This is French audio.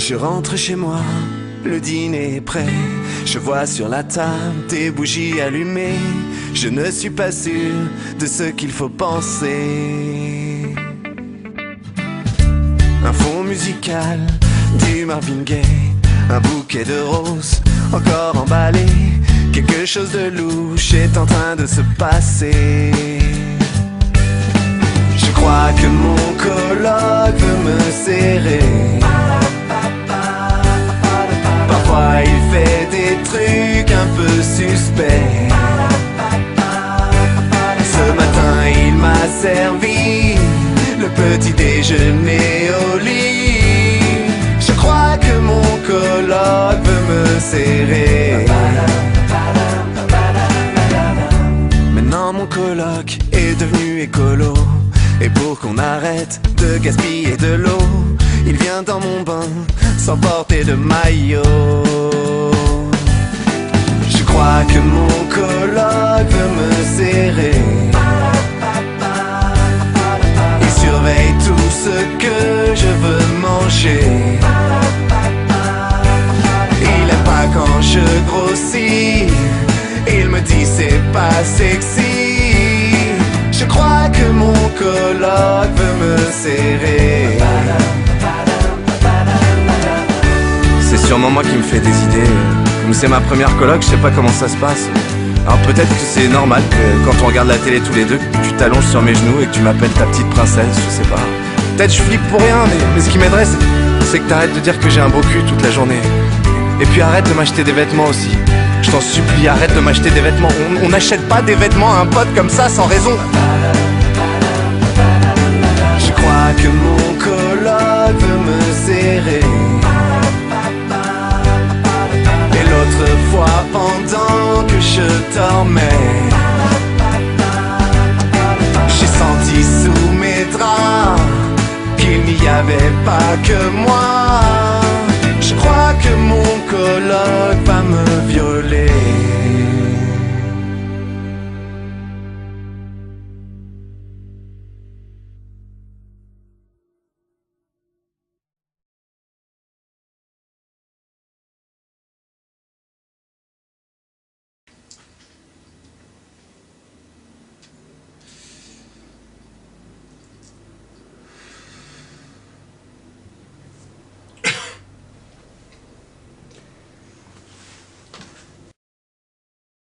Je rentre chez moi, le dîner est prêt. Je vois sur la table des bougies allumées. Je ne suis pas sûr de ce qu'il faut penser. Un fond musical, du Marvin Gaye, un bouquet de roses encore emballé. Quelque chose de louche est en train de se passer. Je crois que mon coloc veut me serrer. Parfois il fait des trucs un peu suspects. Ce matin il m'a servi le petit déjeuner au lit. Je crois que mon coloc veut me serrer. Maintenant mon coloc est devenu écolo. Et pour qu'on arrête de gaspiller de l'eau, il vient dans mon bain sans porter de maillot. Je crois que mon coloc veut me serrer. Il surveille tout ce que je veux manger. Il aime pas quand je grossis. Il me dit c'est pas sexy. Je crois que mon coloc veut me serrer. C'est sûrement moi qui me fais des idées. Comme c'est ma première coloc, je sais pas comment ça se passe. Alors peut-être que c'est normal que quand on regarde la télé tous les deux, tu t'allonges sur mes genoux et que tu m'appelles ta petite princesse, je sais pas. Peut-être je flippe pour rien, mais ce qui m'aiderait c'est que t'arrêtes de dire que j'ai un beau cul toute la journée. Et puis arrête de m'acheter des vêtements aussi. Je t'en supplie, arrête de m'acheter des vêtements. On n'achète pas des vêtements à un pote comme ça sans raison. Je crois que mon coloc veut me serrer. Et l'autre fois pendant que je dormais, j'ai senti sous mes draps qu'il n'y avait pas que moi. Je crois que mon coloc va me violer.